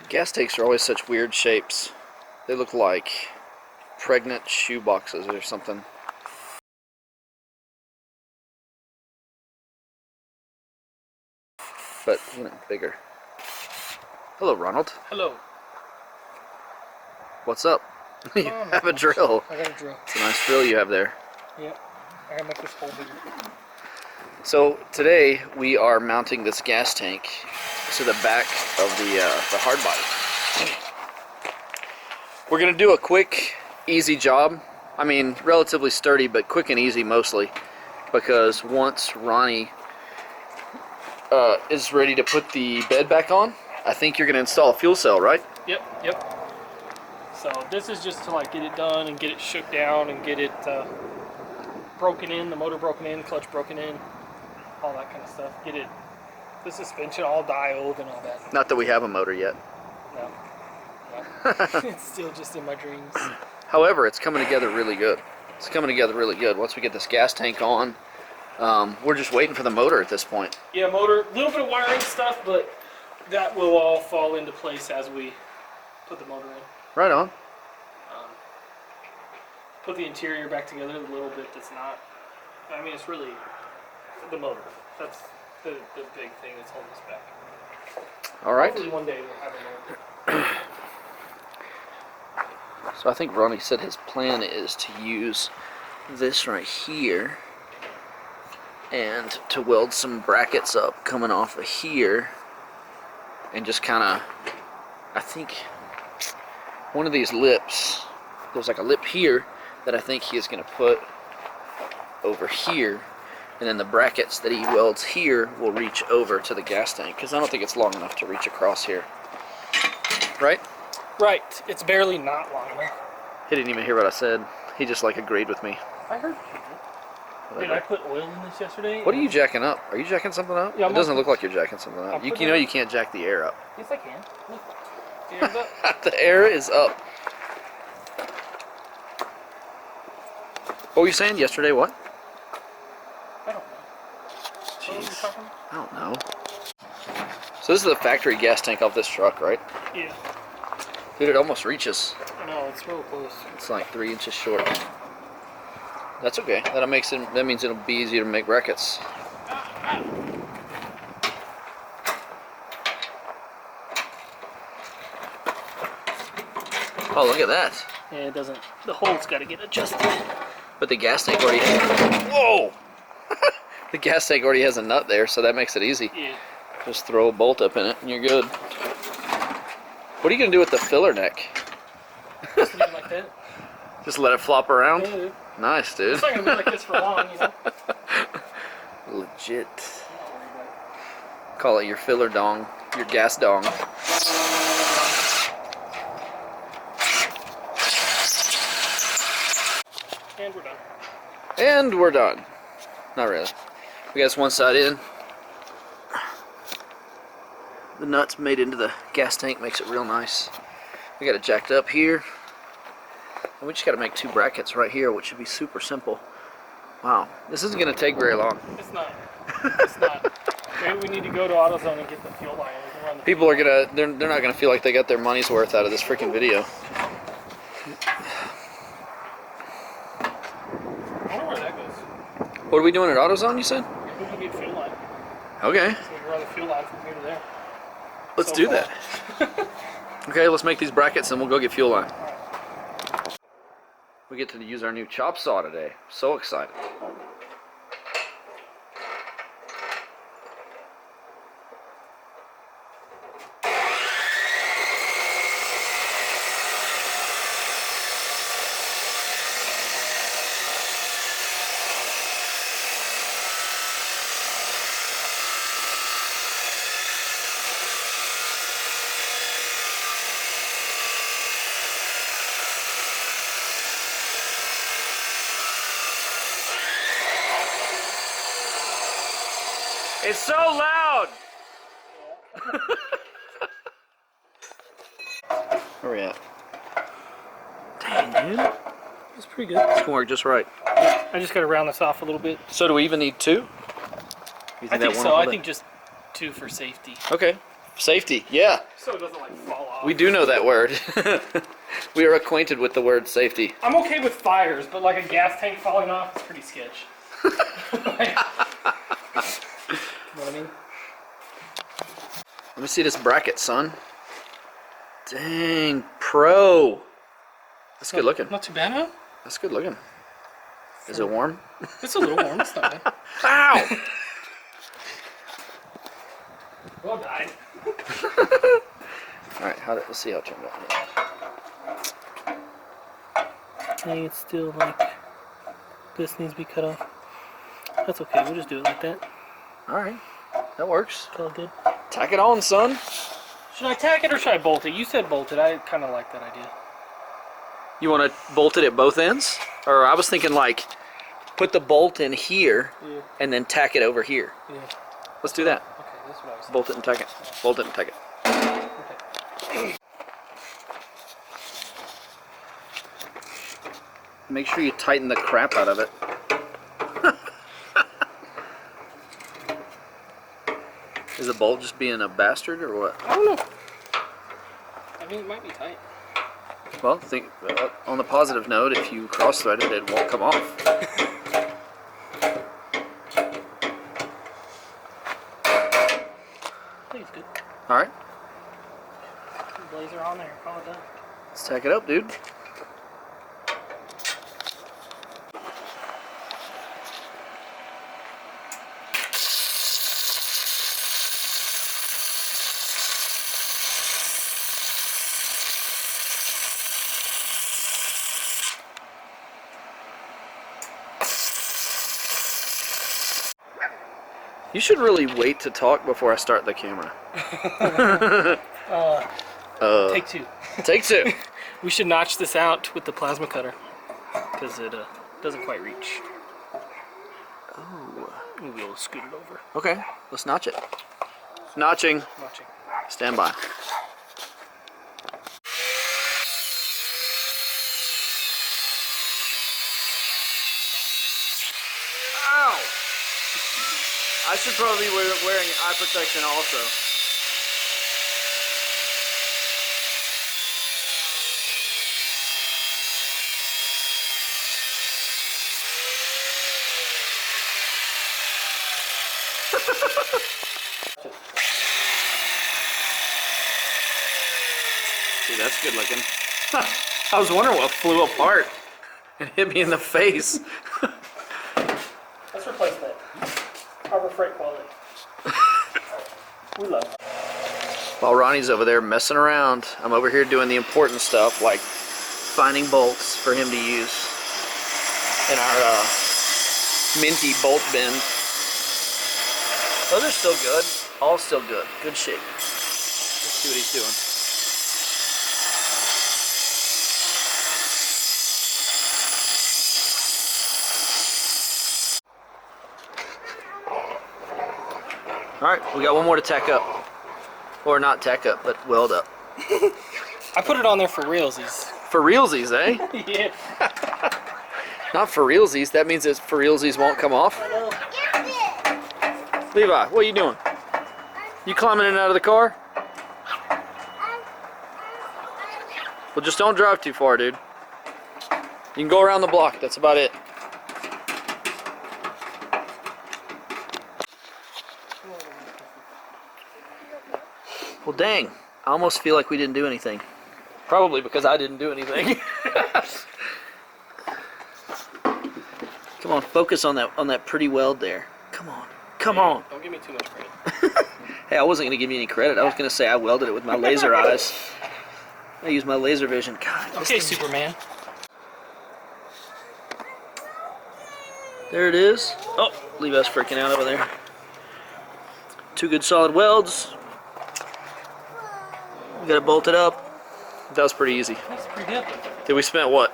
Gas tanks are always such weird shapes. They look like pregnant shoe boxes or something. But bigger. Hello, Ronald. Hello. What's up? You have a drill. I got a drill. It's a nice drill you have there. Yep. I gotta make this hole bigger. So today we are mounting this gas tank to the back of the Hardbody. We're gonna do a quick, easy job. I mean, relatively sturdy, but quick and easy mostly, because once Ronnie is ready to put the bed back on, I think you're gonna install a fuel cell, right? Yep. So this is just to like get it done and get it shook down and get it broken in, the motor broken in, clutch broken in, all that kind of stuff. Get it, the suspension all dialed and all that. Not that we have a motor yet. No. It's still just in my dreams. However, it's coming together really good. It's coming together really good. Once we get this gas tank on, we're just waiting for the motor at this point. Yeah, motor, a little bit of wiring stuff, but that will all fall into place as we put the motor in. Right on. Put the interior back together a little bit that's not, I mean, it's really the motor. That's the big thing that's holding us back. All right. Hopefully one day we'll have a motor. So I think Ronnie said his plan is to use this right here and to weld some brackets up coming off of here and just kind of, I think one of these lips, there's like a lip here that I think he is going to put over here, and then the brackets that he welds here will reach over to the gas tank, because I don't think it's long enough to reach across here. Right? Right. It's barely not long enough. He didn't even hear what I said. He just like agreed with me. I heard you. Did I put oil in this yesterday? What are you jacking up? Are you jacking something up? Yeah, it doesn't look like you're jacking something up. You know you can't jack the air up. Yes, I can. Look. The air's up. The air is up. What were you saying yesterday? What? I don't know. What were you talking about? I don't know. So this is the factory gas tank off this truck, right? Yeah. Dude, it almost reaches. I know, it's real close. It's like 3 inches short. That's okay. That means it'll be easier to make brackets. Oh, look at that. Yeah, it doesn't. The hole's got to get adjusted. But the gas tank already has... Whoa! The gas tank already has a nut there, so that makes it easy. Yeah. Just throw a bolt up in it and you're good. What are you going to do with the filler neck? Just leave it like that. Just let it flop around? Yeah, dude. Nice, dude. It's not going to be like this for long, you know? Legit. Call it your filler dong. Your gas dong. And we're done. And we're done. Not really. We got this one side in. The nuts made into the gas tank makes it real nice. We got it jacked up here. And we just got to make 2 brackets right here, which should be super simple. Wow. This isn't going to take very long. It's not. It's not. Maybe we need to go to AutoZone and get the fuel line. We can run the People are going to, they're not going to feel like they got their money's worth out of this freaking video. I wonder where that goes. What are we doing at AutoZone, you said? We can get a fuel line. Okay. So we can run the fuel line from here to there. Let's do that. Okay, let's make these brackets and we'll go get fuel line. We get to use our new chop saw today. So excited. It's so loud! Where are we at? Dang, dude. It's pretty good. It's gonna work just right. I just got to round this off a little bit. So do we even need 2? You I think so. I think just 2 for safety. Okay. Safety, yeah. So it doesn't like fall off. We do know that word. We are acquainted with the word safety. I'm okay with fires, but like a gas tank falling off is pretty sketch. Like, you know what I mean? Let me see this bracket, son. Dang, pro. That's good looking. Not too bad, huh? That's good looking. Is it warm? It's a little warm. It's not bad. Ow! Well died. Alright, let's see how it turned out. Hey, it's still like this needs to be cut off. That's okay. We'll just do it like that. Alright, that works. It's all good. Tack it on, son. Should I tack it or should I bolt it? You said bolt it. I kind of like that idea. You want to bolt it at both ends? Or I was thinking like, put the bolt in here, Yeah. and then tack it over here. Yeah. Let's do that. Okay, that's what I was saying. Bolt it and tack it. Bolt it and tack it. Okay. Make sure you tighten the crap out of it. Is the bolt just being a bastard or what? I don't know. I mean, it might be tight. Well, on the positive note, if you cross thread it, it won't come off. I think it's good. Alright, Blazer on there. Call it done. let's tack it up, dude. You should really wait to talk before I start the camera. Take two. Take two. We should notch this out with the plasma cutter because it doesn't quite reach. Oh. We'll be able to scoot it over. Okay, let's notch it. Notching. Notching. Stand by. Ow! I should probably be wearing eye protection also. See, that's good looking. I was wondering what flew apart and hit me in the face. Let's replace that. Harbor Freight quality. We love it. While Ronnie's over there messing around, I'm over here doing the important stuff like finding bolts for him to use in our minty bolt bin. Oh, they're still good. All still good. Good shape. Let's see what he's doing. Alright, we got one more to tack up. Or not tack up, but weld up. I put it on there for realsies. For realsies, eh? Yeah. Not for realsies. That means that for realsies won't come off. Levi, what are you doing? You climbing in and out of the car? Well, just don't drive too far, dude. You can go around the block. That's about it. Well, dang. I almost feel like we didn't do anything. Probably because I didn't do anything. Come on, focus on that pretty weld there. Come on. Come on. Don't give me too much credit. Hey, I wasn't going to give you any credit. I was going to say I welded it with my laser eyes. I used my laser vision. God. Okay, Superman. There it is. Oh, Levi's freaking out over there. 2 good solid welds. We got it bolted up. That was pretty easy. That's pretty good. Did we spend what?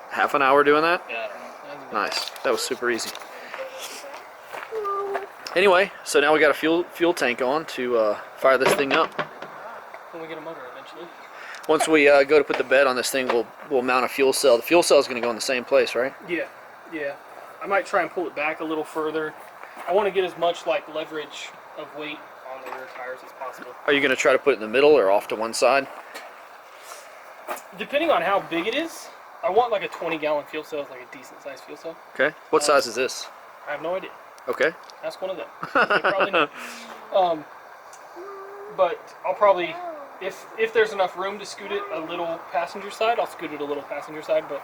Half an hour doing that? Yeah, I don't know. Nice. That was super easy. Anyway, so now we got a fuel tank on to fire this thing up. When we get a motor eventually. Once we go to put the bed on this thing, we'll mount a fuel cell. The fuel cell is going to go in the same place, right? Yeah, yeah. I might try and pull it back a little further. I want to get as much like leverage of weight on the rear tires as possible. Are you going to try to put it in the middle or off to one side? Depending on how big it is, I want like a 20-gallon fuel cell, like a decent sized fuel cell. Okay. What size is this? I have no idea. Okay. Ask one of them. They probably know. But I'll probably, if there's enough room to scoot it a little passenger side, I'll scoot it a little passenger side. But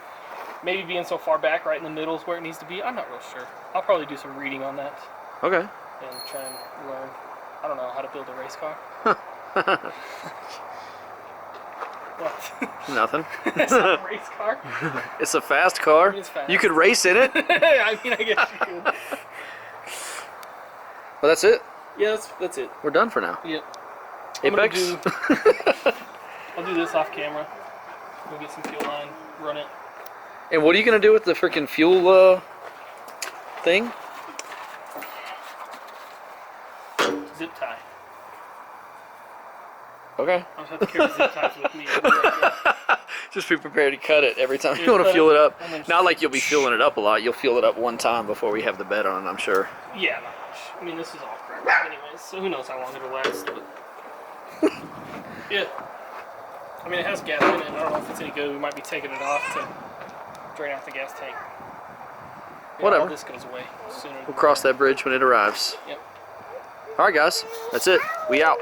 maybe being so far back, right in the middle is where it needs to be. I'm not real sure. I'll probably do some reading on that. Okay. And try and learn. I don't know how to build a race car. What? Nothing. It's not a race car. It's a fast car. I mean, it's fast. You could race in it. I mean, I guess you could. Well, that's it. Yeah, that's it. We're done for now. Yep. Apex. I'll do this off camera. We'll get some fuel line, run it. And what are you gonna do with the freaking fuel thing? Zip tie. Okay. I'll just have to carry zip ties with me. Just be prepared to cut it every time you Yeah, want to cut fuel it, it up. and then Not like you'll be fueling it up a lot. You'll fuel it up one time before we have the bed on, I'm sure. Yeah, not much. I mean, this is all crap anyways, so who knows how long it'll last. But yeah. I mean, it has gas in it. I don't know if it's any good. We might be taking it off to drain out the gas tank. Yeah, Whatever. all this goes away sooner. We'll cross that bridge when it arrives. Yep. All right, guys. That's it. We out.